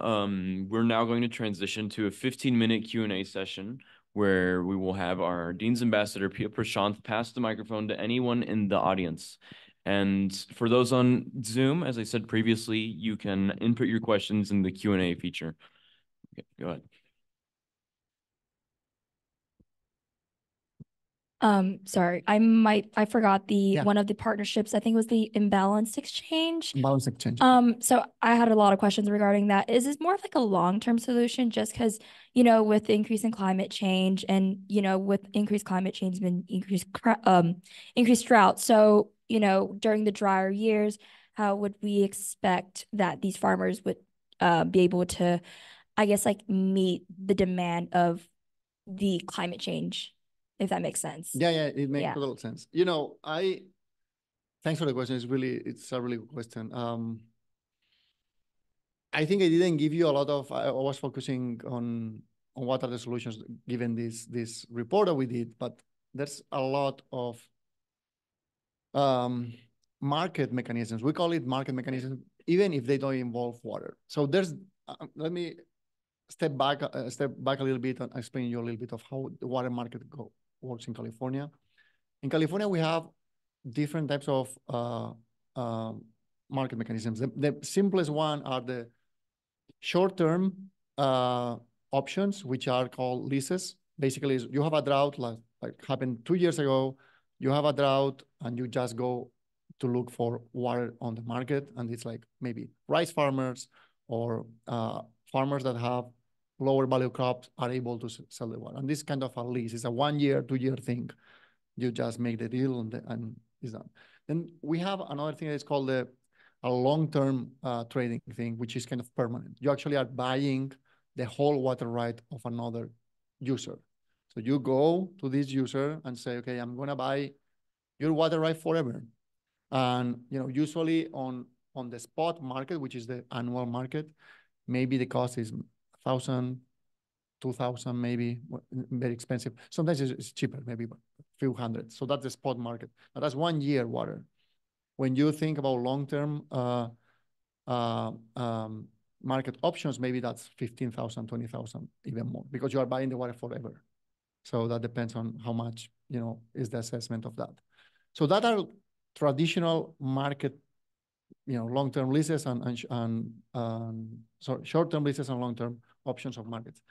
Speaker 1: We're now going to transition to a 15-minute Q&A session where we will have our Dean's Ambassador, Pia Prashanth, pass the microphone to anyone in the audience. And for those on Zoom, as I said previously, you can input your questions in the Q&A feature. Okay, go ahead.
Speaker 4: Sorry, I forgot one of the partnerships. I think it was the imbalanced exchange.
Speaker 2: Imbalanced exchange.
Speaker 4: So I had a lot of questions regarding that. Is this more of like a long-term solution, just because, with the increase in climate change and, with increased climate change and increased drought. So, during the drier years, how would we expect that these farmers would be able to, I guess, like meet the demand of the climate change? If that makes sense.
Speaker 2: Yeah, it makes total sense. Thanks for the question. It's a really good question. I think I didn't give you a lot of, I was focusing on what are the solutions given this report that we did, but there's a lot of market mechanisms. We call it market mechanisms, even if they don't involve water. So let me step back a little bit and explain you a little bit of how the water market works in California. In California, we have different types of market mechanisms. The simplest one are the short-term options, which are called leases. Basically, you have a drought like happened 2 years ago. You have a drought and you just go to look for water on the market. And it's like maybe rice farmers or farmers that have lower value crops are able to sell the water. And this kind of a lease is a 1 year, 2 year thing. You just make the deal and it's done. Then we have another thing that is called a long-term trading thing, which is kind of permanent. You actually are buying the whole water right of another user. So you go to this user and say, okay, I'm gonna buy your water right forever. And usually on the spot market, which is the annual market, maybe the cost is 1,000, 2,000, maybe very expensive. Sometimes it's cheaper, maybe a few hundred. So that's the spot market. But that's 1 year water. When you think about long-term market options, maybe that's 15,000, 20,000, even more, because you are buying the water forever. So that depends on how much, is the assessment of that. So that are traditional market, long-term leases and short-term leases and long-term options of markets.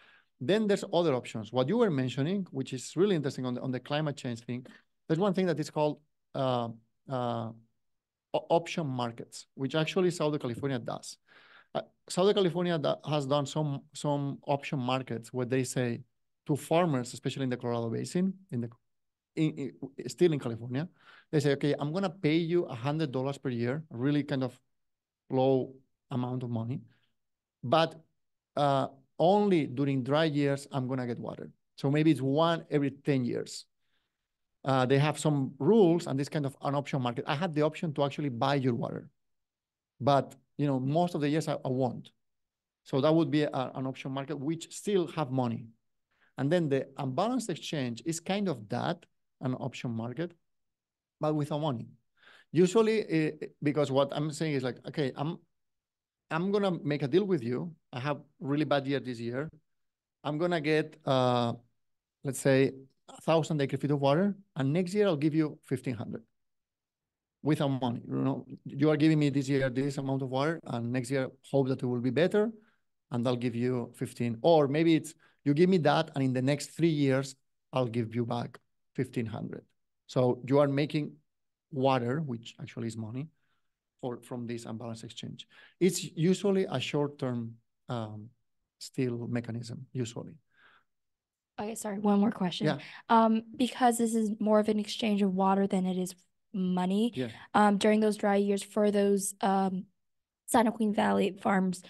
Speaker 2: Then there's other options. What you were mentioning, which is really interesting on the climate change thing, there's one thing that is called option markets, which actually Southern California does. Southern California has done some option markets where they say to farmers, especially in the Colorado Basin, still in California, they say, okay, I'm gonna pay you $100 per year, a really kind of low amount of money, but only during dry years, I'm gonna get water. So maybe it's one every 10 years. They have some rules and this kind of an option market. I had the option to actually buy your water, but most of the years I won't. So that would be an option market, which still have money. And then the unbalanced exchange is kind of that, an option market, but without money. Usually, because what I'm saying is like, okay, I'm gonna make a deal with you. I have really bad year this year. I'm gonna get, let's say, 1,000 acre-feet of water, and next year I'll give you 1,500 without money. You are giving me this year this amount of water, and next year hope that it will be better, and I'll give you 15. Or maybe it's you give me that, and in the next 3 years I'll give you back 1,500. So you are making water, which actually is money, from this unbalanced exchange. It's usually a short-term still mechanism, usually.
Speaker 4: Okay, sorry, one more question.
Speaker 2: Yeah.
Speaker 4: Because this is more of an exchange of water than it is money.
Speaker 2: Yeah.
Speaker 4: During those dry years for those San Joaquin Valley farms,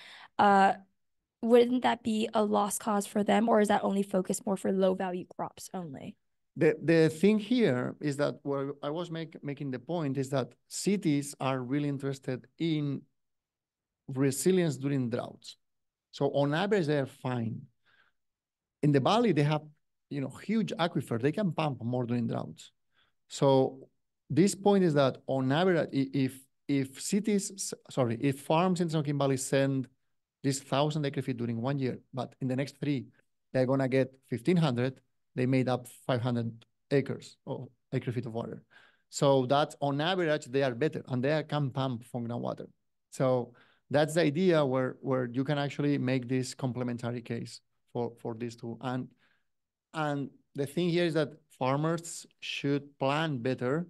Speaker 4: wouldn't that be a lost cause for them, or is that only focused more for low value crops only?
Speaker 2: The thing here is that where I was making the point is that cities are really interested in resilience during droughts. So on average, they're fine. In the valley, they have huge aquifer. They can pump more during droughts. So this point is that on average, if farms in San Joaquin Valley send this 1,000 acre-feet during 1 year, but in the next 3, they're gonna get 1,500. They made up 500 acres or acre-feet of water. So that's on average, they are better and they can pump from groundwater. So that's the idea where you can actually make this complementary case for these two. And the thing here is that farmers should plan better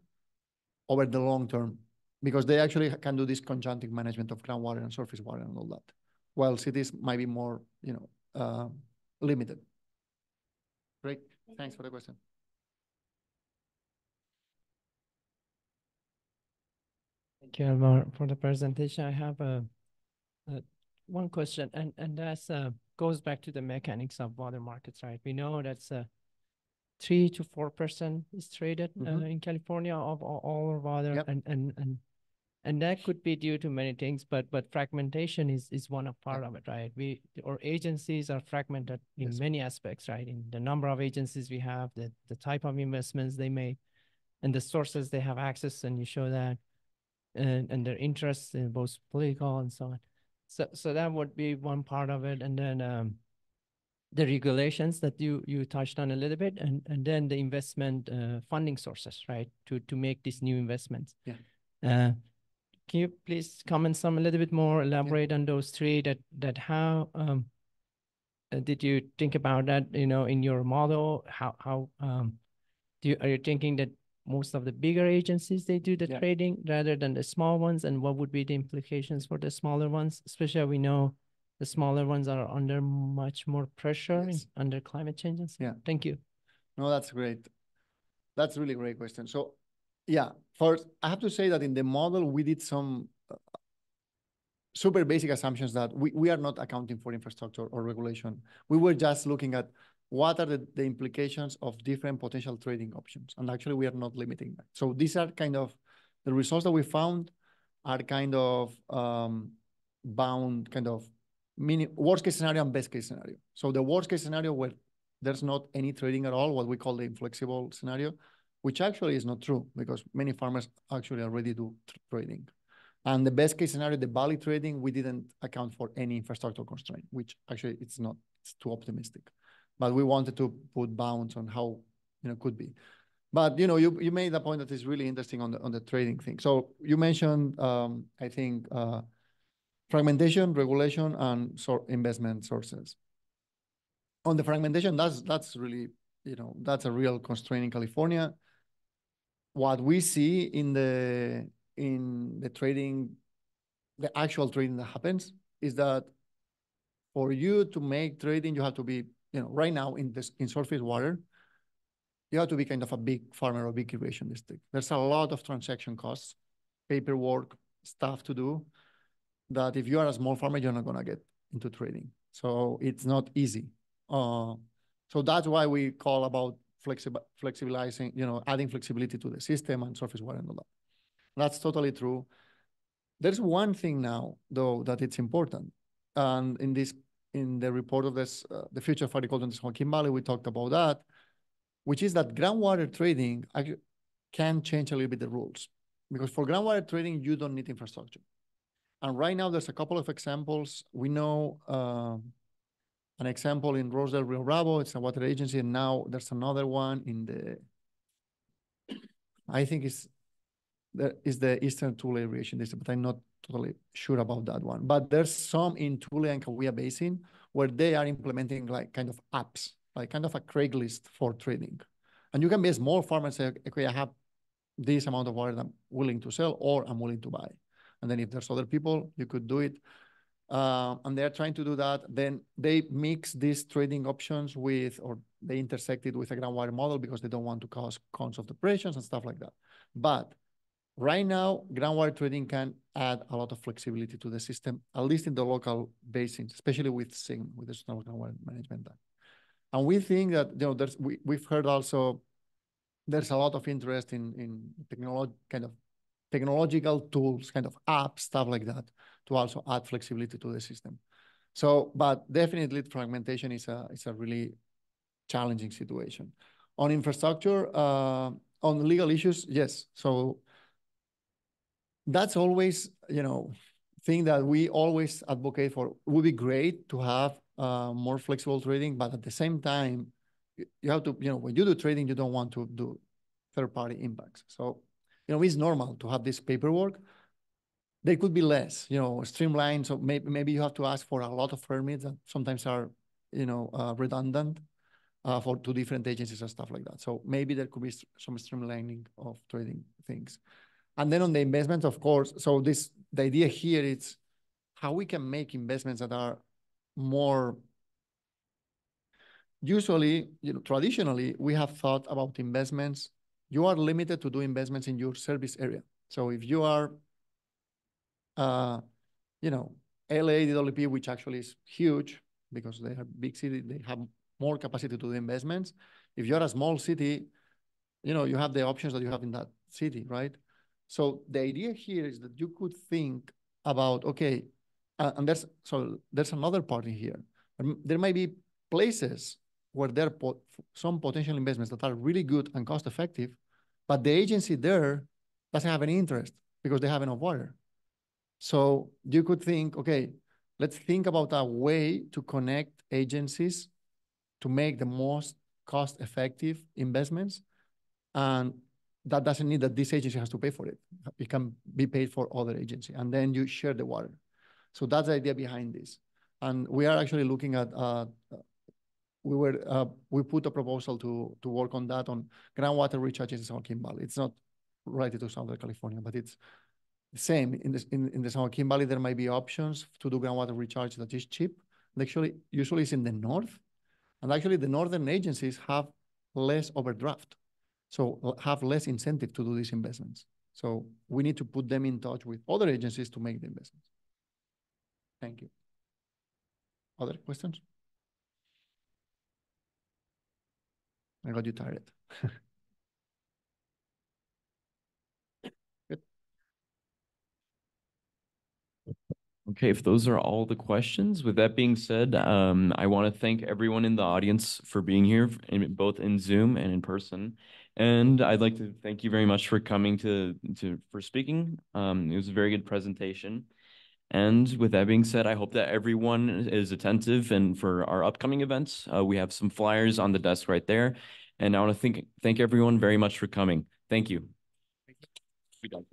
Speaker 2: over the long term because they actually can do this conjunctive management of groundwater and surface water and all that. While cities might be more, limited. Great. Thanks for the question.
Speaker 5: Thank you, Alvar, for the presentation. I have one question, and that's goes back to the mechanics of water markets, right? We know that's 3 to 4% is traded in California of all our water,
Speaker 2: Yep.
Speaker 5: and that could be due to many things, but fragmentation is one part of it, right? Our agencies are fragmented in many aspects, right? In the number of agencies we have, the type of investments they make, and the sources they have access, and you show that, and their interests in both political and so on. So that would be one part of it, and then the regulations that you touched on a little bit, and then the investment funding sources, right? To make these new investments.
Speaker 2: Yeah.
Speaker 5: can you please comment some a little bit more, elaborate on those three that how did you think about that, you know, in your model? How are you thinking that most of the bigger agencies, they do the trading rather than the small ones? And what would be the implications for the smaller ones? Especially we know the smaller ones are under much more pressure under climate changes.
Speaker 2: Yeah.
Speaker 5: Thank you.
Speaker 2: No, that's great. That's really great question. So yeah, first, I have to say that in the model, we did some super basic assumptions that we are not accounting for infrastructure or regulation. We were just looking at what are the implications of different potential trading options. And actually, we are not limiting that. So these are kind of, the results that we found are kind of bound, kind of worst case scenario and best case scenario. So the worst case scenario where there's not any trading at all, what we call the inflexible scenario, which actually is not true because many farmers actually already do trading. And the best case scenario, the valley trading, we didn't account for any infrastructure constraint, which actually it's too optimistic. But we wanted to put bounds on how, could be. But, you made a point that is really interesting on the trading thing. So you mentioned, I think, fragmentation, regulation, and investment sources. On the fragmentation, that's really, that's a real constraint in California. What we see in the trading, the actual trading that happens is that for you to make trading, you have to be, right now in surface water, you have to be kind of a big farmer or big irrigation district. There's a lot of transaction costs, paperwork, stuff to do, that if you are a small farmer, you're not going to get into trading. So it's not easy. So that's why we call about flexibilizing, adding flexibility to the system and surface water and all that. That's totally true. There's one thing now, though, that it's important. And in the report of this, the future of agriculture in the San Joaquin Valley, we talked about that, which is that groundwater trading can change a little bit the rules. Because for groundwater trading, you don't need infrastructure. And right now, there's a couple of examples. We know an example in Rosedale, Rio Bravo. It's a water agency. And now there's another one in I think there is the Eastern Tule Irrigation District, but I'm not totally sure about that one. But there's some in Tule and Cahuilla Basin where they are implementing like kind of apps, like kind of a Craigslist for trading. And you can be a small farmer and say, okay, I have this amount of water that I'm willing to sell or I'm willing to buy. And then if there's other people, you could do it. And they're trying to do that. Then they mix these trading options with, or they intersect it with a groundwater model because they don't want to cause cons of depressions and stuff like that. But right now, groundwater trading can add a lot of flexibility to the system, at least in the local basins, especially with SIGM, with the Sustainable Groundwater Management. And we think that we've heard also there's a lot of interest in technological tools, kind of apps, stuff like that, to also add flexibility to the system. So, but definitely fragmentation is a really challenging situation. On infrastructure, on legal issues, yes. So that's always, thing that we always advocate for. It would be great to have more flexible trading, but at the same time, you have to, when you do trading, you don't want to do third-party impacts. So, it's normal to have this paperwork. There could be less, streamlined. So maybe you have to ask for a lot of permits that sometimes are, redundant for two different agencies and stuff like that. So maybe there could be some streamlining of trading things. And then on the investments, of course, so the idea here is how we can make investments that are more, usually, traditionally, we have thought about investments. You are limited to do investments in your service area. So if you are, LA, DWP, which actually is huge because they are big city, they have more capacity to do investments. If you're a small city, you have the options that you have in that city, right? So the idea here is that you could think about, okay, and there's another part in here. There might be places where there are some potential investments that are really good and cost effective, but the agency there doesn't have any interest because they have enough water. So you could think, okay, let's think about a way to connect agencies to make the most cost effective investments. And that doesn't mean that this agency has to pay for it. It can be paid for other agency, and then you share the water. So that's the idea behind this. And we are actually looking at, we put a proposal to work on that on groundwater recharges in San Joaquin Valley. It's not related to Southern California, but it's the same. In the San Joaquin Valley, there might be options to do groundwater recharge that is cheap. And actually, usually it's in the north. And actually, the northern agencies have less overdraft. So have less incentive to do these investments. So we need to put them in touch with other agencies to make the investments. Thank you. Other questions? I got you tired. Good.
Speaker 1: Okay, if those are all the questions, with that being said, I want to thank everyone in the audience for being here, both in Zoom and in person. And I'd like to thank you very much for coming for speaking. It was a very good presentation. And with that being said, I hope that everyone is attentive. And for our upcoming events, we have some flyers on the desk right there. And I want to thank everyone very much for coming. Thank you. Be done.